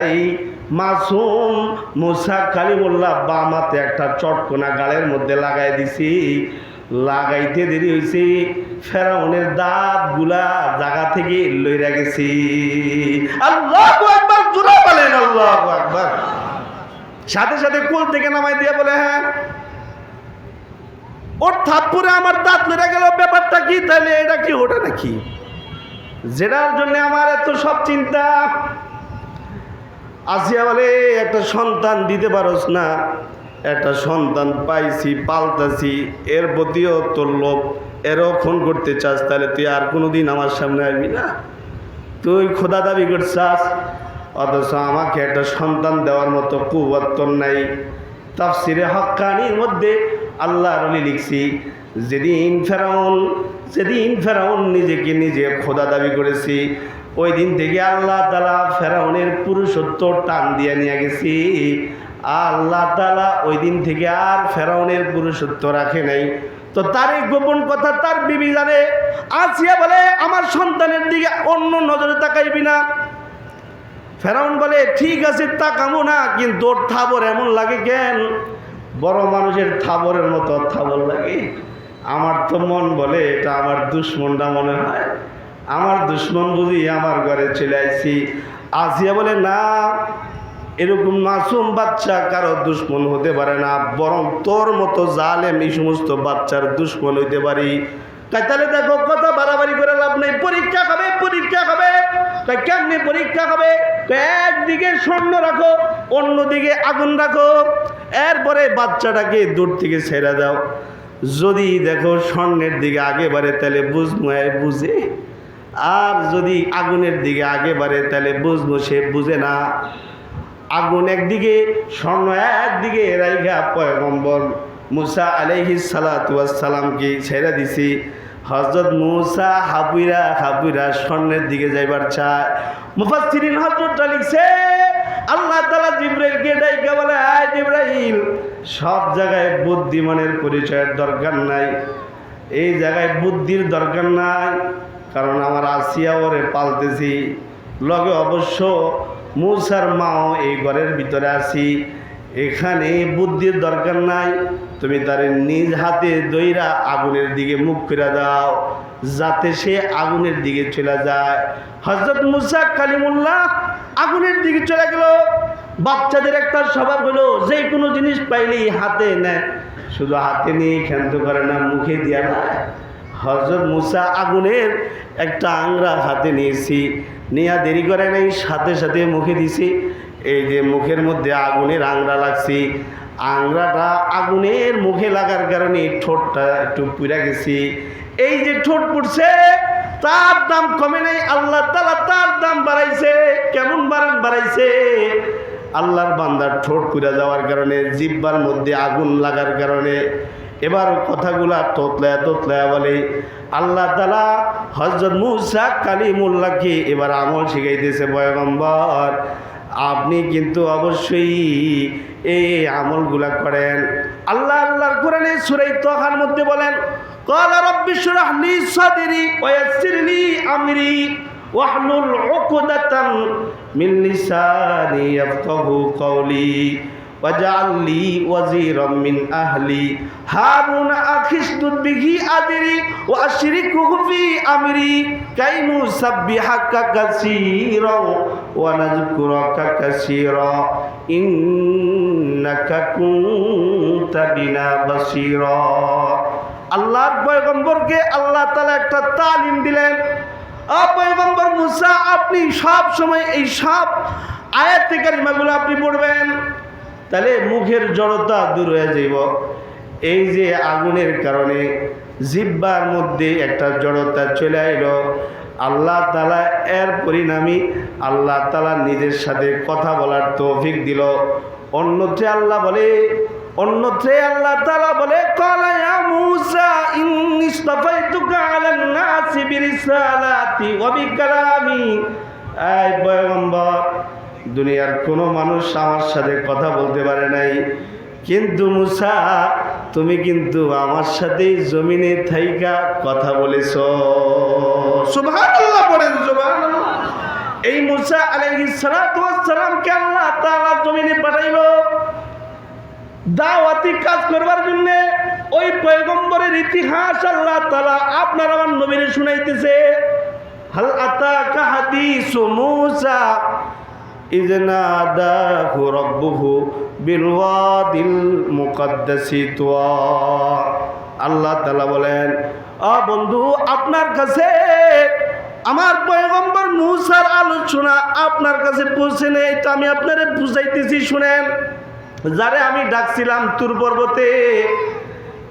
এই মাসুম মুসা কালিমুল্লাহ বামাতে একটা চটকনা গালের মধ্যে লাগাই দিছি। লাগাইতে দেরি হয়েছে, ফেরাউনের দাঁত গুলা জায়গা থেকে লইরা গেছি। আল্লাহু আকবার, জোরে বলেন আল্লাহু আকবার। সাথে সাথে কোল থেকে নামাই দিয়ে বলে, হ্যাঁ ওর থাপ্পড়ে আমার দাঁত লইরা গেল, ব্যাপারটা কি? তাহলে এটা কি ওটা নাকি যেটার জন্য আমার এত সব চিন্তা? আসিয়া বলে, একটা সন্তান দিতে পারোস না? একটা সন্তান পাইছি, পালতাছি, এর প্রতিও তোর লোভ, এরও খুন করতে চাস, তাহলে তুই আর কোনোদিন আমার সামনে আসবি না। তুই খোদা দাবি করছাস, অথচ আমাকে একটা সন্তান দেওয়ার মতো কুওয়াত তোর নাই। তাফসিরে হক্কানির মধ্যে আল্লাহর ওলি লিখছি, যেদিন ফেরাউন নিজেকে নিজে খোদা দাবি করেছি, ওই দিন থেকে আল্লাহ তাআলা ফেরাউনের পুরুষত্ব টান দিয়ে নিয়ে গেছি। আল্লাহ তাআলা ওই দিন থেকে আর ফেরাউনের পুরুষত্ব রাখে নাই। তো তার এই গোপন কথা তার বিবি জানে। আসিয়া বলে, আমার সন্তানের দিকে অন্য নজরে তাকাইবি না। ফেরাউন বলে, ঠিক আছে তাকাবো না, কিন্তু ওর থাবর এমন লাগে কেন? বড় মানুষের থাবরের মতো থাবর লাগে। আমার তো মন বলে এটা আমার দুশ্মনটা মনে হয়, আমার দুশ্মন বুঝি আমার ঘরে চলে আইছি। আসিয়া বলে, না, এরকম মাসুম বাচ্চা কারো দুশ্মন হতে পারে না, বরং তোর মতো জালেম এই সমস্ত বাচ্চার দুশ্মন হইতে পারি। তাহলে দেখো, কথা বাড়াবাড়ি করে লাভ নেই, পরীক্ষা হবে। কেমনি পরীক্ষা হবে? একদিকে স্বর্ণ রাখো, অন্যদিকে আগুন রাখো, এরপরে বাচ্চাটাকে দূর থেকে ছেড়ে দাও। যদি দেখো স্বর্ণের দিকে আগে বাড়ে, তাহলে বুঝে, আর যদি আগুনের দিকে আগে বাড়ে, তাহলে বুঝবো সে বুঝে না। আগুন একদিকে, স্বর্ণ একদিকে রাইখা পয়গম্বর মুসা আলাইহিস সালাতু ওয়াস সালামকে ছেড়ে দিছি। হযরত মুসা হাবুইরা স্বর্ণের দিকে যাইবার চায়। মুফাসসিরিন হযরতটা লিখছে, আল্লাহ তাআলা জিবরাইলকে ডাইকা বলে, আয় জিবরাইল, সব জায়গায় বুদ্ধিমানের পরিচয়ের দরকার নাই, এই জায়গায় বুদ্ধির দরকার নাই, কারণ আমার আসিয়া ওরে পালতেছি, লগে অবশ্য মুসার মাও এই ঘরের ভিতরে আছি, এখানে বুদ্ধির দরকার নাই। তুমি তার নিজ হাতে দইরা আগুনের দিকে মুখ ফিরা দাও, যাতে সে আগুনের দিকে চলে যায়। হযরত মুসা কালিমুল্লাহ আগুনের দিকে চলে গেল। বাচ্চাদের একটা স্বভাব হলো, যে কোনো জিনিস পাইলেই হাতে নেয়, শুধু হাতে নিয়ে ক্ষান্ত করে না, মুখে দিয়া দেয়। হযরত মুসা আগুনের একটা আংরা হাতে নিয়েছি, নিয়ে দেরি করে নাই, সাথে সাথে মুখে দিছি। এই যে মুখের মধ্যে আগুনের আংরা লাগছি, আংরাটা আগুনের মুখে লাগার কারণে ঠোঁটটা একটু পুড়ে গেছি। এই যে ঠোঁট পুড়ছে, তার দাম কমে নাই, আল্লাহ তাআলা তার দাম বাড়াইছে। কেমন বাড়াইছে? আল্লাহর বান্দার ঠোঁট পুড়ে যাওয়ার কারণে, জিহ্বার মধ্যে আগুন লাগার কারণে। এবার কথাগুলা তোতলায়া বলে, আল্লাহ তাআলা হযরত মুসা কালিমুল্লাহকে এবার আমল শিখাইতেছে, পয়গম্বর আপনি কিন্তু অবশ্যই এই আমলগুলা করেন। আল্লাহর কোরআনে সূরা তাহার মধ্যে বলেন, ক্বালা রাব্বি শরহ লি সাদরি ওয়া ইয়াসসির লি আমরি ওয়াহলুল উকদাতাম মিন লিসানি ইয়াফকাহু কওলি ওয়াজআল লি ওয়াজিরাম মিন আহলি হারুন আখি উশদুদ বিহি আদরি ওয়া আশরিকহু ফি আমরি কাই নুসাব্বিহাকা কাসীরা ওয়া নাযকুরাকা কাসীরা ইন্নাকা কুনতা বিনা বাসীরা। আল্লাহর পয়গম্বরকে আল্লাহ তাআলা একটা তালিম দিলেন। পয়গম্বর মুসা, আপনি সব সময় এই সব আয়াতে কারিমাগুলো আপনি পড়বেন, তাহলে মুখের জড়তা দূর হয়ে যাইব। এই যে আগুনের কারণে জিহ্বার মধ্যে একটা জড়তা চলে আইলো, আল্লাহ তাআলা এর পরিণামী আল্লাহ তাআলা নিজের সাথে কথা বলার তৌফিক দিল। অন্যত্রে আল্লাহ তাআলা বলে, ক্বালা ইয়া মুসা ইন্নী ইসতাফাইতুকা আলান নাসি বিরিসালাতি ওয়া বিকালামি। এই পয়গম্বর, দুনিয়ার কোনো মানুষ আমার সাথে কথা বলতে পারে নাই, কিন্তু মুসা তুমি কিন্তু আমার সাথে জমিনে থাইকা কথা বলেছ। সুবহানাল্লাহ, পড়েন সুবহানাল্লাহ। এই মুসা আলাইহিস সালাতু ওয়াস সালামকে আল্লাহ তাআলা জমিনে পাঠাইলো দাওয়াতি কাজ করবার জন্য। ওই পয়গম্বরের ইতিহাস আল্লাহ তাআলা আপনার আমার নবীরে শুনাইতেছে। হাল আতাকা হাদিসু মুসা ইয নাদাহু রাব্বুহু বিল ওয়াদিল মুকদ্দাসি তুয়া। আল্লাহ তাআলা বলেন, ও বন্ধু, আপনার কাছে আমার পয়গম্বর মুসার আলোচনা আপনার কাছে পৌঁছে নেই, তো আমি আপনারে বুঝাইতেছি, শুনেন। যারে আমি ডাকছিলাম তুর পর্বতে,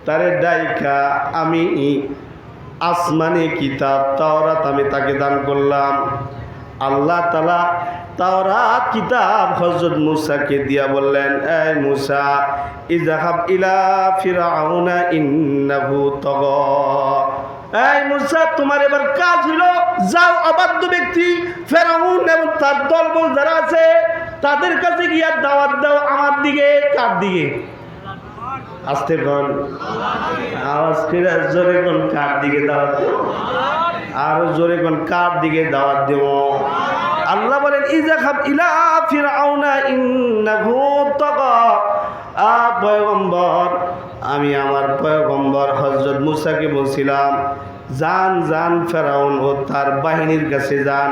তারে ডাইকা আমি আসমানি কিতাব তাওরাত আমি তাকে দান করলাম। আল্লাহ তাআলা তাওরাত কিতাব হযরত মুসাকে দিয়া বললেন, এই মুসা, ইযহাব ইলা ফিরআউনা ইন্নাহু তাগা। এই মুসা, তোমার এবার কাজ হলো, যাও অবাধ্য ব্যক্তি ফেরাউন এবং তার দলবল যারা আছে তাদের কাছে গিয়া দাওয়াত দাও আমার দিকে। কার দিকে? আস্তে কোন, আওয়াজ করে জোরে কোন, কার দিকে দাওয়াত দেব? আরো জোরে কোন, কার দিকে দাওয়াত দেব? আল্লাহ বলেন, ইযহাব ইলা ফিরআউনা ইন্নাহু তাগা। পয়গম্বর, আমি আমার পয়গম্বর হযরত মুসাকে বলছিলাম, যান যান ফেরাউন ও তার বাহিনীর কাছে যান,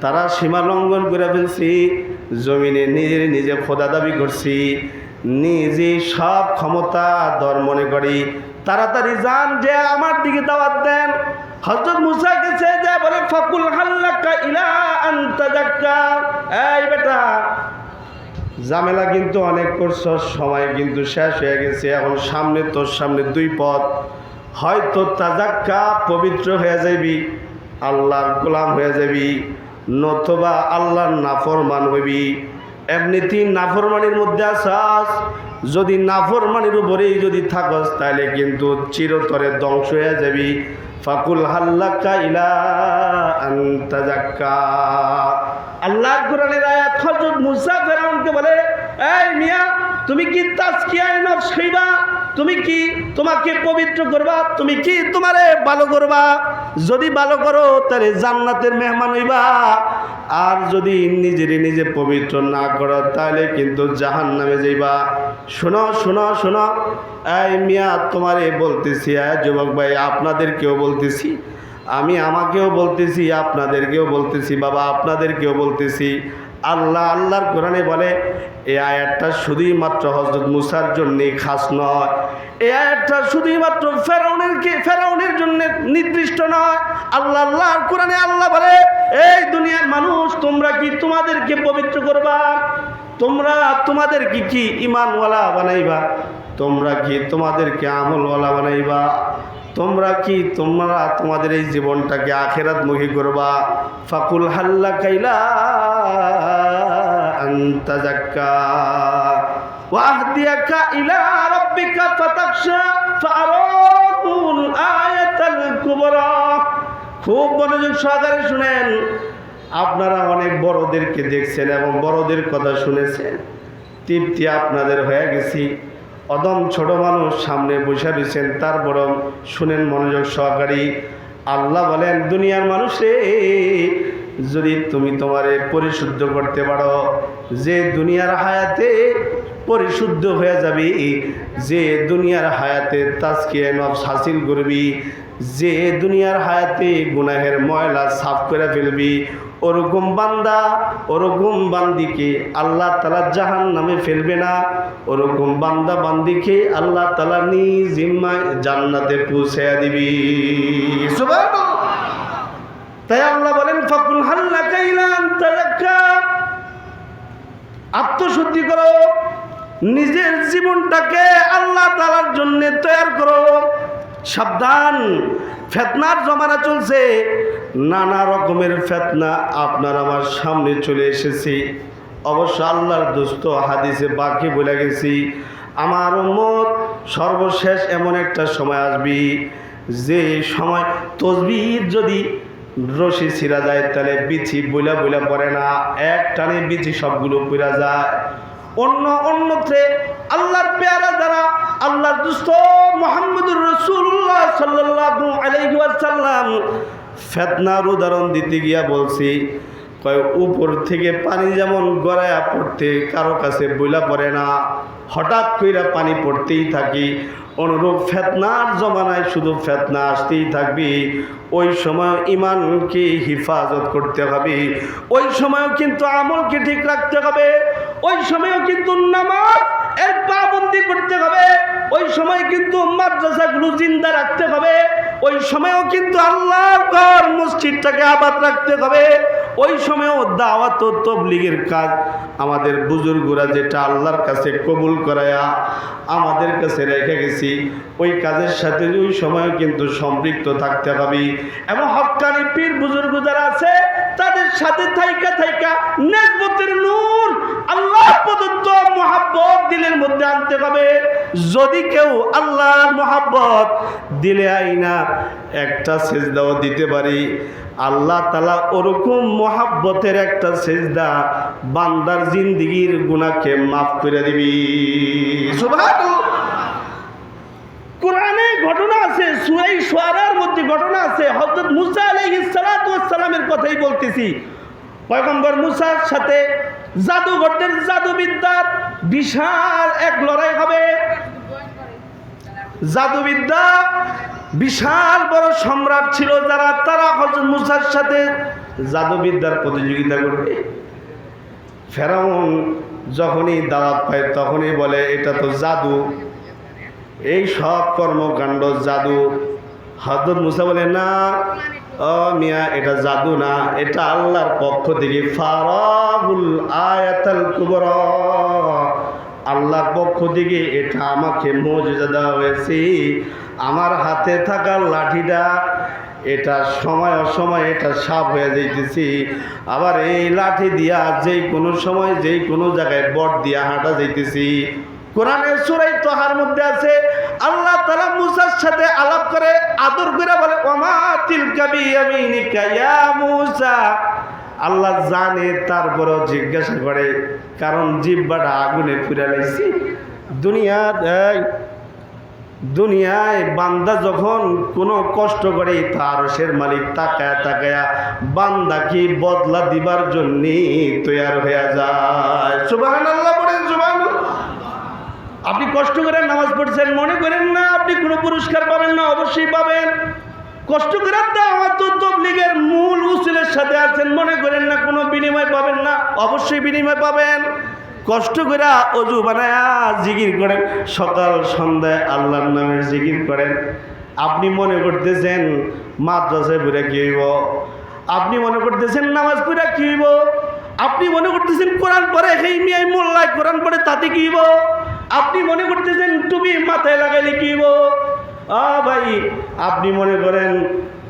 তারা সীমা লঙ্ঘন করে ফেলছি, জমিনে নিজের নিজে খোদা দাবি করছি, নিজে সব ক্ষমতা দর মনে করি, তাড়াতাড়ি যান, যে আমার দিকে দাওয়াত দেন। হযরত মুসা গেছে, যে বলে, ফাকুল হাল্লাকা ইলা আন তাযাক্কা। এই বেটা, ঝামেলা কিন্তু অনেক করছ, সময় কিন্তু শেষ হয়ে গেছে, এখন সামনে তোর সামনে দুই পথ, হয়তো তাযাক্কা পবিত্র হয়ে যাবি, আল্লাহর গোলাম হয়ে যাবি, নতুবা আল্লাহর নাফরমান হইবি। এমনিতেই নাফরমানির মধ্যে আসাস, যদি নাফরমানির উপরেই যদি থাকস তাহলে কিন্তু চিরতরে ধ্বংস হয়ে যাবি। ফাকুল হাল্লাকা ইলা আন তাযাক্কা। আল্লাহ কোরআনের আয়াত হযরত মুসা ফেরাউনকে বলে, এই মিয়া, তুমি কি তাজকিয়ায়ে নফস হইবা? তুমি কি তোমাকে পবিত্র করবা? তুমি কি তোমারে ভালো করবা? যদি ভালো করো তাহলে জান্নাতের মেহমান হইবা, আর যদি নিজেরে নিজে পবিত্র না করো তাহলে কিন্তু জাহান্নামে যাইবা। শোনো শোনো শোনো, এই মিয়া, তোমারে বলতেছি, যুবক ভাই, আপনাদেরকেও বলতেছি, আমি আমাকেও বলতেছি, আপনাদেরকেও বলতেছি, বাবা আপনাদেরকেও বলতেছি। আল্লাহর কোরআনে বলে, এই আয়াতটা শুধুই মাত্র হযরত মুসার জন্যই খাস নয়, এই আয়াতটা শুধুই মাত্র ফেরাউনের জন্য নির্দিষ্ট নয়। আল্লাহর কোরআনে আল্লাহ বলে, এই দুনিয়ার মানুষ, তোমরা কি তোমাদেরকে পবিত্র করবা? তোমরা তোমাদেরকে কি ঈমানওয়ালা বানাইবা? তোমরা কি তোমাদেরকে আমলওয়ালা বানাইবা? তোমরা কি তোমাদের এই জীবনটাকে আখিরাতমুখী করবা? ফাকুল হাল্লাকা ইলা আন তাযাক্কা ওয়া আহদিয়াকা ইলা রাব্বিকা ফাতাখশা ফাআরাকুল আয়াতাল কুবরা। খুব মনোযোগ সহকারে শুনেন। আপনারা অনেক বড়দেরকে দেখছেন এবং বড়দের কথা শুনেছেন, তৃপ্তি আপনাদের হয়ে গেছি। অদম ছোট মানুষ সামনে বসে রয়েছেন, তার বড় শুনেন মনোযোগ সহকারী। আল্লাহ বলেন, দুনিয়ার মানুষে, যদি তুমি তোমারে পরিশুদ্ধ করতে পারো, যে দুনিয়ার হায়াতে পরিশুদ্ধ হয়ে যাবি, যে দুনিয়ার হায়াতে তাজকিয়ায়ে নফস হাসিল করবি, যে দুনিয়ার হায়াতে গুনাহের ময়লা সাফ করে ফেলবি, ওরকম বান্দা, ওরকম বান্দিকে আল্লাহ তাআলা জাহান্নামে ফেলবে না। ওরকম বান্দা বান্দিকে আল্লাহ তাআলা নিজ জিম্মায় জান্নাতে পৌঁছায়া দিবি। সুবহানাল্লাহ। তাই আল্লাহ বলেন, ফাকুল হাল্লাকা ইলা আন তাযাক্কা। আত্মশুদ্ধি করো, নিজের জীবনটাকে আল্লাহ তাআলার জন্য তৈরি করো। সাবধান, ফিতনার জমানা চলছে, নানা রকমের ফিতনা আপনার আমার সামনে চলে এসেছে। অবশ্য আল্লাহর দোস্ত হাদিসে বাকি বলে গেছি, আমার উম্মত সর্বশেষ এমন একটা সময় আসবে, যে সময় তসবিহ যদি রশি ছিঁড়া যায় তাহলে বিচি বইলা বইলা পড়ে না, এক টানে বিচি সবগুলো পড়া যায়। অন্যত্রে আল্লাহর পেয়ারা যারা, আল্লাহর দুস্থ মুহাম্মদুর রাসূলুল্লাহ সাল্লাল্লাহু আলাইহি ওয়াসাল্লাম ফিতনার উদাহরণ দিতে গিয়া বলছি, কয় উপর থেকে পানি যেমন গড়ায়া পড়তে কারো কাছে বইলা পড়ে না, হঠাৎ কইরা পানি পড়তেই থাকি, অনুরূপ ফেতনার জমানায় শুধু ফেতনা আসতেই থাকবে। ওই সময় ইমানকে হিফাজত করতে হবে, ওই সময়ও কিন্তু আমলকে ঠিক রাখতে হবে, ওই সময়ও কিন্তু নামাজ এর পাবন্দি করতে হবে, ওই সময় কিন্তু মাদ্রাসাগুলো জিন্দা রাখতে হবে, ওই সময়ও কিন্তু আল্লাহর ঘর মসজিদটাকে আবাদ রাখতে হবে, ওই সময়ও দাওয়াত ও তাবলীগের কাজ আমাদের বুজুর্গরা যেটা আল্লাহর কাছে কবুল করায়া আমাদের কাছে রেখে গেছি, ওই কাজের সাথে ওই সময়ও কিন্তু সম্পৃক্ত থাকতে হবে। এবং হক্কানি পীর বুজুর্গ যারা আছে তাদের সাথে থাইকা নেসবতের নূর আল্লাহ প্রদত্ত মুহাব্বত দিলের মধ্যে আনতে হবে। যদি কেউ আল্লাহর মুহাব্বত দিলে আইনা একটা সিজদাও দিতে পারি, আল্লাহ তাআলা ওরকম মুহাব্বতের একটা সিজদা বান্দার জিন্দেগীর গুনাহকে মাফ করে দিবি। সুবহানাল্লাহ। কোরআনে ঘটনা আছে, সূরা শুআরার মধ্যে ঘটনা আছে। হযরত মুসা আলাইহিস সালাতু ওয়াস সালামের কথাই বলতেছি। পয়গম্বর মুসার সাথে জাদুঘরদের জাদুবিদ্যার বিশাল এক লড়াই হবে। জাদুবিদ্যা বিশাল বড় সম্রাট ছিল যারা, তারা হযরত মুসার সাথে জাদুবিদ্যার প্রতিযোগিতা করবে। ফেরাউন যখনই দাওয়াত পায় তখনই বলে এটা তো জাদু, এই সব কর্মকাণ্ড জাদু। হযরত মুসা বলে না ও মিয়া, এটা জাদু না, এটা আল্লাহর পক্ষ থেকে ফারাবুল আয়াতুল কুবরা, আল্লাহর পক্ষ থেকে এটা আমাকে মুজিজা দেওয়া হয়েছে। আমার হাতে থাকা লাঠিটা এটা সময় অসময় এটা সাপ হয়ে যাইতেছি, আবার এই লাঠি দিয়া যেই কোনো সময় যেই কোনো জায়গায় বট দিয়া হাঁটা যাইতেছি। কোরআনের সূরা তাহার মধ্যে আছে, আল্লাহ তাআলা মুসার সাথে আলাপ করে আদর করে বলে ওমা তিলকা বিয়ামিনিকা ইয়া মুসা। আল্লাহ জানে, তারপরও জিজ্ঞাসা করে, কারণ জিহ্বাটা আগুনে পুড়ে লাইছি। দুনিয়ায় বান্দা যখন কোনো কষ্ট করে তার আরশের মালিক তাকায়া বান্দাকে বদলা দিবার জন্য তৈয়ার হয়ে যায়। সুবহানাল্লাহ বলেন সুবহানাল্লাহ। আপনি কষ্ট করে নামাজ পড়ছেন, মনে করেন না আপনি কোনো পুরস্কার পাবেন না, অবশ্যই পাবেন। কষ্ট করে দাওয়াত ও তাবলীগের মূল উসুলের সাথে আছেন, মনে করেন না কোনো বিনিময় পাবেন না, অবশ্যই বিনিময় পাবেন। কষ্ট করে অজু বানায়া জিকির করেন, সকাল সন্ধ্যায় আল্লাহর নামের জিকির করেন। আপনি মনে করতেছেন মাদ্রাসায় পড়ে কি হইব, আপনি মনে করতেছেন নামাজ পড়ে কি হইব, আপনি মনে করতেছেন কোরআন পড়ে এই মিয়াই মোল্লায় কোরআন পড়ে তাতে কি হইব, আপনি মনে করতেছেন টুপি মাথায় লাগাইলে কি হইব। ভাই, আপনি মনে করেন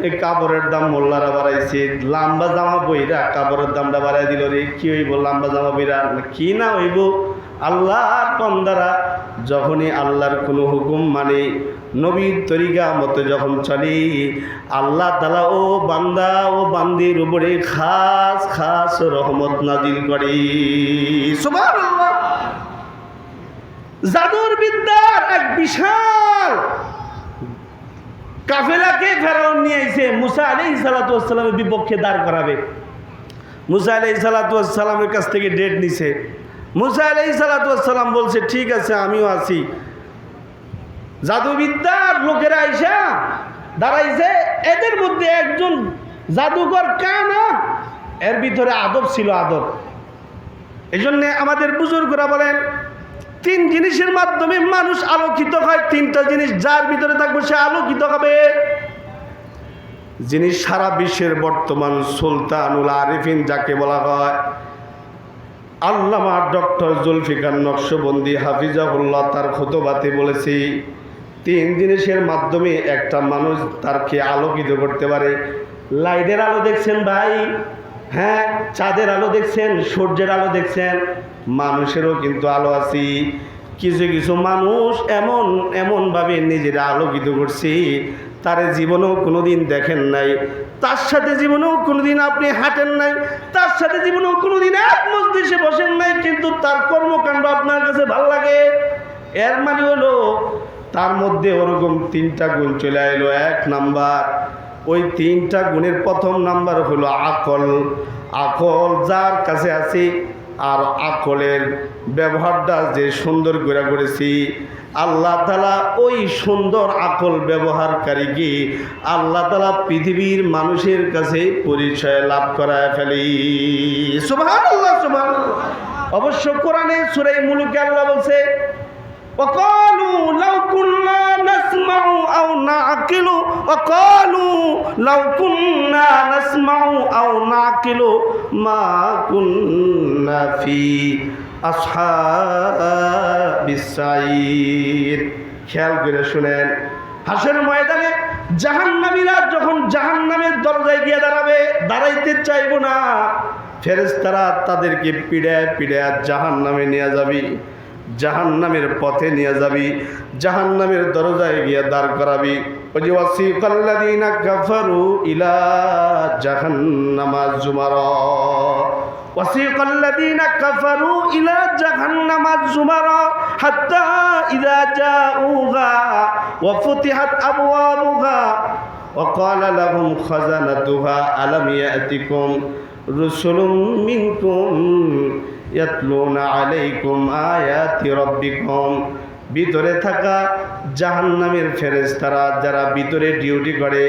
এই কাপড়ের দাম মোল্লারা বাড়াইছে, লম্বা জামা বইরা কাপড়ের দামটা বাড়াই দিল রে, কি হইব লম্বা জামা বইরা, কি না হইব। আল্লাহর বান্দারা যখনই আল্লাহর কোনো হুকুম মানে নবীর তরিকা মতো যখন চলি, আল্লাহ তাআলা ও বান্দা ও বান্দির উপরে খাস খাস রহমত নাজিল করে। সুবহানাল্লাহ। জাদুর বিদ্যার এক বিশাল কাফেলাকে ফেরাউন নিয়ে এসে মুসা আলাইহিস সালাতু ওয়াস সালামের বিপক্ষে দাঁড় করাবে। মুসা আলাইহিস সালাতু ওয়াস সালামের কাছ থেকে ডেট নিছে। মুসা আলাইহিস সালাতু ওয়াস সালাম বলছে ঠিক আছে আমিও আছি। জাদুবিদ্যার লোকেরা আইসা দাঁড়াইছে, এদের মধ্যে একজন জাদুকর কানা, এর ভিতরে আদব ছিল, আদব। এই জন্যে আমাদের বুজুর্গরা বলেন তিন জিনিসের মাধ্যমে মানুষ আলোকিত হয়, তিনটা জিনিস যার ভিতরে থাকবে সে আলোকিত হবে। যিনি সারা বিশ্বের বর্তমান সুলতানুল আরিফিন যাকে বলা হয়, আল্লামা ডক্টর জুলফিকার নকশবন্দি হাফিজাহুল্লাহ তার খুতবাতে বলেছি, তিন জিনিসের মাধ্যমে একটা মানুষ তারকে আলোকিত করতে পারে। লাইটের আলো দেখছেন ভাই, হ্যাঁ, চাঁদের আলো দেখছেন, সূর্যের আলো দেখছেন, মানুষেরও কিন্তু আলো আছে। কিছু কিছু মানুষ এমনভাবে নিজেরা আলোকিত করছে, তার জীবনেও কোনোদিন দেখেন নাই, তার সাথে জীবনেও কোনোদিন আপনি হাঁটেন নাই, তার সাথে জীবনেও কোনোদিন এক মজলিসে বসেন নাই, কিন্তু তার কর্মকাণ্ড আপনার কাছে ভালো লাগে। এর মানে হলো তার মধ্যে ওরকম তিনটা গুণ চলে এলো। এক নাম্বার, ওই তিনটা গুণের প্রথম নাম্বার হলো আকল। আকল যার কাছে আছে আর আকলের ব্যবহারটা যে সুন্দর করে করেছি, আল্লাহ তাআলা ওই সুন্দর আকল ব্যবহারকারীকে আল্লাহ তাআলা পৃথিবীর মানুষের কাছে পরিচয় লাভ করায় ফেলি। সুবহানাল্লাহ, সুবহানাল্লাহ। অবশ্য কোরআনে সূরা মুলুকে আল্লাহ বলছে, وقالوا لو كنا نسمع أو نعقل وقالوا لو كنا نسمع أو نعقل ما كنا في أصحاب السعير। খেয়াল করে শুনেন, হাসরের ময়দানে জাহান্নামীরা যখন জাহান্নামের দরজায় গিয়ে দাঁড়াবে, দাঁড়াইতে চাইব না, ফেরেশতারা তাদেরকে পিড়ায় পিড়ায় জাহান্নামে নিয়ে যাবে, জাহান্নামের পথে নিয়ে যাবি, জাহান্নামের দরজায় গিয়ে দাঁড় করাবি। ওই যে ওয়াসিকাল্লাযীনা কাফারু ইলা জাহান্নামা যুমারা, ওয়াসিকাল্লাযীনা কাফারু ইলা জাহান্নামা যুমারা হাত্তা ইযা জাউহা ওয়া ফুতিহাত আবওয়াবুহা ওয়া ক্বালা লাহুম খাযানাতুহা আলাম ইয়াতিকুম রুসুলুম মিনকুম ইয়াতলুনা আলাইকুম আয়াতি রাব্বিকুম। ভিতরে থাকা জাহান্নামের ফেরেশতারা যারা ভিতরে ডিউটি করে,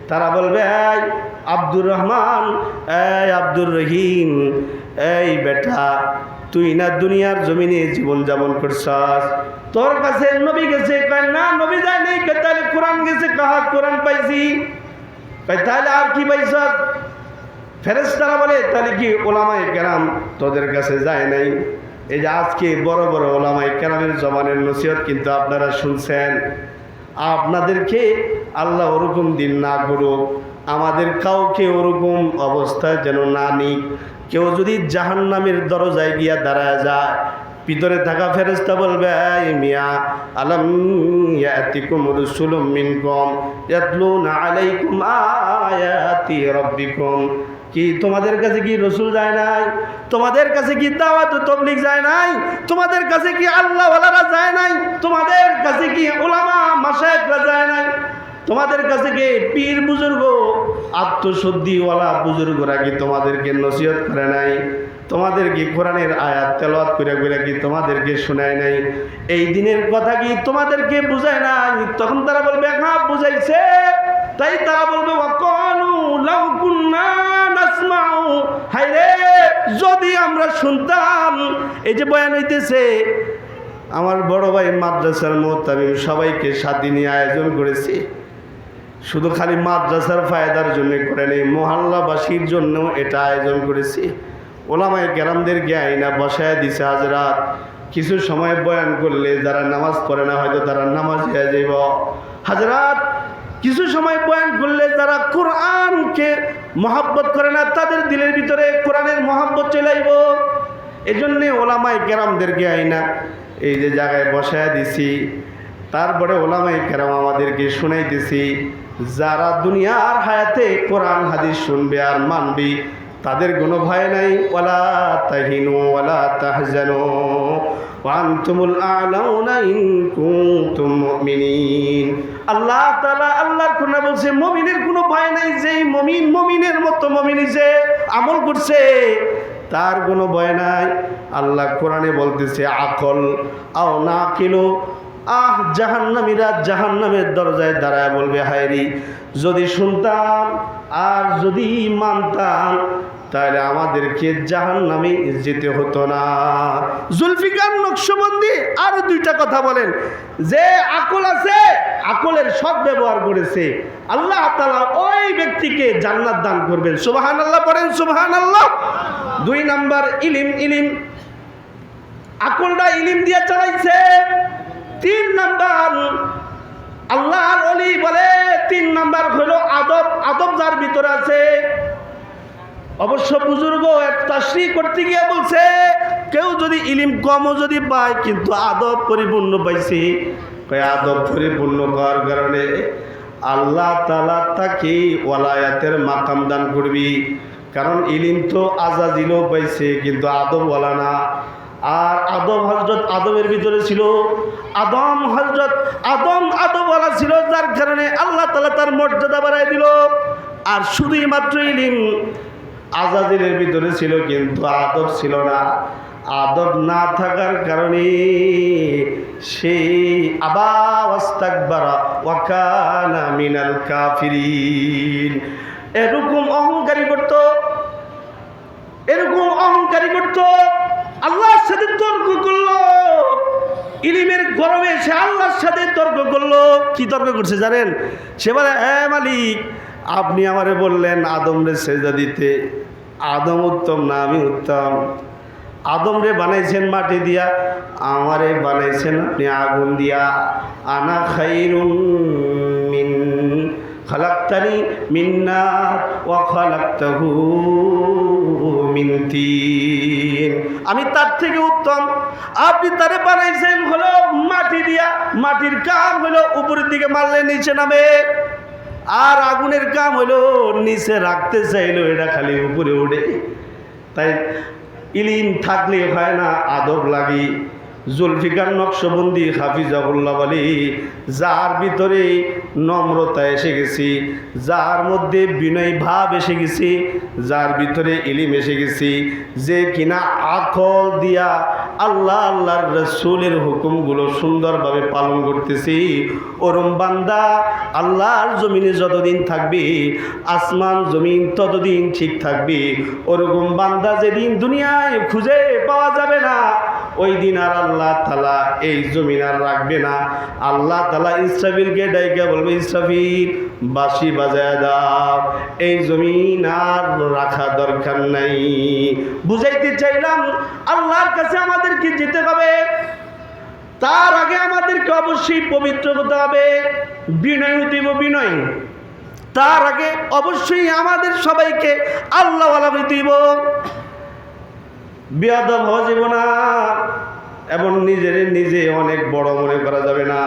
তারা বলবে, এই আব্দুর রহমান, এই আব্দুর রহিম, এই বেটা, তুই না দুনিয়ার জমিনে জীবনযাপন করছস, তোর কাছে নবী গেছে? কয় না, নবী যায় নাই। কয় তাহলে কোরআন গেছে? কয় কোরআন পাইছি। কয় তাহলে আর কি পাইছস? ফেরেশতারা বলে, তাহলে কি ওলামায়ে কেরাম তোদের কাছে যায় নাই? এই যে আজকে বড় বড় ওলামায়ে কেরামের জমানের নসিহত কিন্তু আপনারা শুনছেন। আপনাদেরকে আল্লাহ ওরকম দিন না করুক, আমাদের কাউকে ওরকম অবস্থায় যেন না নিক। কেউ যদি জাহান্নামের দরজায় গিয়া দাঁড়ায় যায়, ভিতরে থাকা ফেরেশতা বলবে, এই মিয়া, আলাম ইয়াতিকুম রাসূলুম মিনকুম ইয়াতলুনা আলাইকুম আয়াতি রাব্বিকুম। কি তোমাদের কাছে কি রসুল যায় নাই? তোমাদের কাছে কি দাওয়াত ও তাবলীগ যায় নাই? তোমাদের কাছে কি আল্লাহওয়ালারা যায় নাই? তোমাদের কাছে কি উলামা মাশায়েখরা যায় নাই? তোমাদের কাছে কি পীর বুজুর্গ আত্মশুদ্ধিওয়ালা বুজুর্গরা কি তোমাদেরকে নসিহত করে নাই? তোমাদের কি কোরআনের আয়াত তেলাওয়াত করে করে কি তোমাদেরকে শোনায় নাই? এই দিনের কথা কি তোমাদেরকে বুঝায় নাই? তখন তারা বলবে, হ্যাঁ বুঝাইছে। তাই তারা বলবে, ওয়াকালু লাউ কুন্না নাসমাউ, হায়রে যদি আমরা শুনতাম। এই যে বয়ান হইতেছে, আমার বড় ভাই মাদ্রাসার মুতামিম সবাইকে সাথে নিয়ে আয়োজন করেছি। শুধু খালি মাদ্রাসার ফায়দার জন্য করে নেই, মহল্লাবাসীর জন্যও এটা আয়োজন করেছি। ওলামায়ে কেরামদেরকে আইনা বসায় দিছে হাজরাত। কিছু সময় বয়ান করলে যারা নামাজ পড়ে না, হয়তো তারা নামাজ হয়ে যাইব। হাজরাত, কিছু সময় বয়ান করলে যারা কোরআনকে মহব্বত করে না, তাদের দিলের ভিতরে কোরআনের মহব্বত চলে আইব। এই জন্যে ওলামায়ে কেরামদেরকে আইনা এই যে জায়গায় বসায় দিছি। তারপরে ওলামায়ে কেরাম আমাদেরকে শুনাইতেছি, যারা দুনিয়ার হায়াতে কোরআন হাদিস শুনবে আর মানবি, তাদের কোনো ভয় নাই। ওয়ালা তাহিনু ওয়ালা তাহজানু ওয়া আনতুমুল আ'লাউনা ইন কুনতুম মুমিনিন। আল্লাহ তাআলা আল্লাহর কোরআনে বলছে, মুমিনের কোনো ভয় নাই। যেই মুমিন মুমিনের মতো মুমিন যে আমল করছে, তার কোনো ভয় নাই। আল্লাহ কোরআনে বলতেছে, আকল আও নাকিলু, জাহান্নামীরা জাহান্নামের দরজায় দাঁড়ায় বলবে, হায়রি যদি শুনতাম আর যদি মানতাম, তাহলে আমাদেরকে জাহান্নামে যেতে হতো না। জুলফিকার নকশবন্দি আরো দুইটা কথা বলেন, যে আকল আছে, আকলের সৎ ব্যবহার করেছে, আল্লাহ তাআলা ওই ব্যক্তিকে জান্নাত দান করবেন। সুবহানাল্লাহ পড়েন, সুবহানাল্লাহ। 2 নাম্বার ইলম, ইলম আকলটা ইলম দিয়ে চালাইছে। 3 নাম্বার আল্লাহর ওলি বলে, 3 নাম্বার হলো আদব। আদব যার ভিতরে আছে। অবশ্য বুজুর্গ তাশরীহ করতে গিয়ে বলছে, কেউ যদি ইলম কমও যদি পায়, কিন্তু আদব পরিপূর্ণ পাইছে। আদব পরিপূর্ণ হওয়ার কারণে আল্লাহ তাআলা তাকে ওয়ালায়াতের মাকাম দান করবি। কারণ ইলম তো আজাজিলও পাইছে, কিন্তু আদবওয়ালা না। আর আদম হযরত আদমের ভিতরে ছিল। আদম হযরত আদম আদমওয়ালা ছিল, যার কারণে আল্লাহ তাআলা তার মর্যাদা বাড়ায় দিল। আর শুধুই মাত্র ইলম, আজাজিলের ভিতরে ছিল, কিন্তু আদব ছিল না। আদব না থাকার কারণে সেই আবা ওয়াস্তাকবারা ওয়া কানা মিনাল কাফিরিন, এরকম অহংকারী করত, এরকম অহংকারী করত। আল্লাহর সাথে তর্ক করলো, ইলমের গরমে সে আল্লাহর সাথে তর্ক করলো। কি তর্ক করছে জানেন? সে বলে, হ্যাঁ মালিক, আপনি আমারে বললেন আদমরে সেজদা দিতে, আদম উত্তম না আমি উত্তম? আদমরে বানাইছেন মাটি দিয়া, আমারে বানাইছেন আপনি আগুন দিয়া। আনা খাইরুম মিন খালাকতানি মিন নার ওয়া খালাকতাহু মিন তিন, আমি তার থেকে উত্তম। আপনি তারে বানাইছেন হলো মাটি দিয়া, মাটির কাম হলো উপরের দিকে মারলে নিচে নামে, আর আগুনের কাম হলো নিচে রাখতে চাইলো এটা খালি উপরে উঠে। তাই ইলিম থাকলে হয় না, আদব লাগি। জুলফিকার নকশবন্দি হাফিজাহুল্লাহ বলি, যার ভিতরে নম্রতা এসে গেছি, যার মধ্যে বিনয় ভাব এসে গেছি, যার ভিতরে ইলিম এসে গেছি, যে কিনা আকল দিয়া আল্লাহ আল্লাহর রাসূলের হুকুমগুলো সুন্দরভাবে পালন করতেছি, ওরম বান্দা আল্লাহর জমিনে যতদিন থাকবে, আসমান জমিন ততদিন ঠিক থাকবে। ওরকম বান্দা যেদিন দুনিয়ায় খুঁজে পাওয়া যাবে না, ওই দিন আর আল্লাহ তাআলা এই জমিন আর রাখবে না। আল্লাহ তাআলা ইসরাফিলকে ডাইকা বলবে, ইসরাফিল বাঁশি বাজায় দাও, এই জমিন আর রাখা দরকার নাই। বুঝাইতে চাইলাম, আল্লাহর কাছে আমাদেরকে যেতে হবে, তার আগে আমাদেরকে অবশ্যই পবিত্র হতে হবে, বিনয় হতে হবে, বিনয়। তার আগে অবশ্যই আমাদের সবাইকে আল্লাহওয়ালা হইতে হবে, বেয়াদব হওয়া যাবে না, এবং নিজে অনেক বড় মনে করা যাবে না।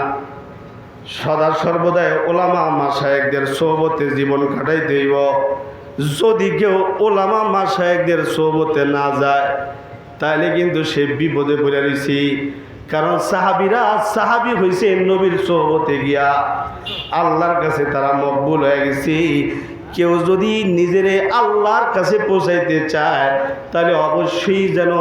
সদা সর্বদাই ওলামা মাশায়েখদের সোহবতে জীবন কাটাইতে হইব। যদি কেউ ওলামা মাশায়েখদের সোহবতে না যায়, তাহলে কিন্তু সে বিপদে পড়ে রয়েছি। কারণ সাহাবীরা সাহাবী হয়েছে নবীর সোহবতে গিয়া, আল্লাহর কাছে তারা মকবুল হয়ে গেছে। কেউ যদি নিজেরে আল্লাহর কাছে পৌঁছাইতে চায়, তাহলে অবশ্যই যেন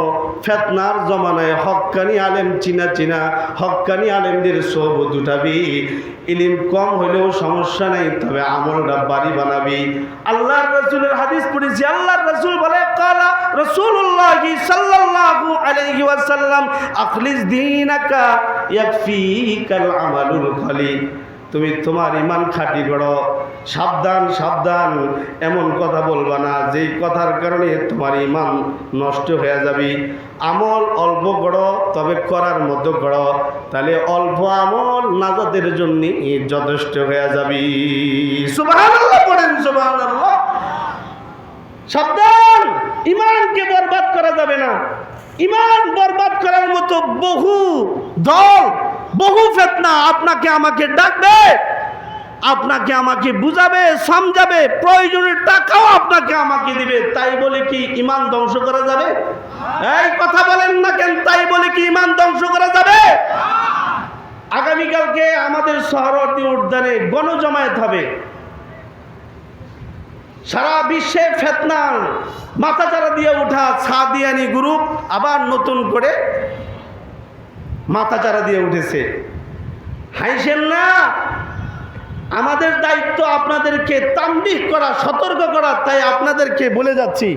ফিতনার জমানায় হক্কানি আলেম চিনা হক্কানি আলেমদের সোহবত উঠাবি। ইলম কম হইলেও সমস্যা নাই, তবে আমলটা বাড়ি বানাবি। আল্লাহর রাসূলের হাদিস পড়েছি, আল্লাহর রাসূল বলে, ক্বালা রাসূলুল্লাহি সাল্লাল্লাহু আলাইহি ওয়াসাল্লাম, আখলিস দীনাকা ইয়াকফিকাল আমালুল কলিল। তুমি তোমার ইমান খাঁটি করো, সাবধান সাবধান, এমন কথা বলবা না যেই কথার কারণে তোমার ইমান নষ্ট হয়ে যাবে। আমল অল্প করো, তবে করার মতো করো, তাহলে অল্প আমল নাজাতের জন্য যথেষ্ট হয়ে যাবে। সুবহানাল্লাহ পড়েন, সুবহানাল্লাহ। সাবধান, ইমানকে বরবাদ করা যাবে না। ইমান বরবাদ করার মতো বহু দল, বহু ফিতনা আপনাকে আমাকে ডাকবে, আপনাকে আমাকে বুঝাবে, সমঝাবে, প্রয়োজনের টাকাও আপনাকে আমাকে দিবে। তাই বলে কি ইমান ধ্বংস করা যাবে? এই কথা বলেন না কেন? তাই বলে কি ইমান ধ্বংস করা যাবে? আগামীকালকে আমাদের সোহরাওয়ার্দী উদ্যানে গণজমায়েত হবে। সারা বিশ্বে ফিতনা মাথাচাড়া দিয়ে ওঠা সাদিয়ানি গ্রুপ আবার নতুন করে মাথাচাড়া দিয়ে উঠেছে। হাসেন না, আমাদের দায়িত্ব আপনাদেরকে তানবিহ করা, সতর্ক করা। তাই আপনাদেরকে বলে যাচ্ছি,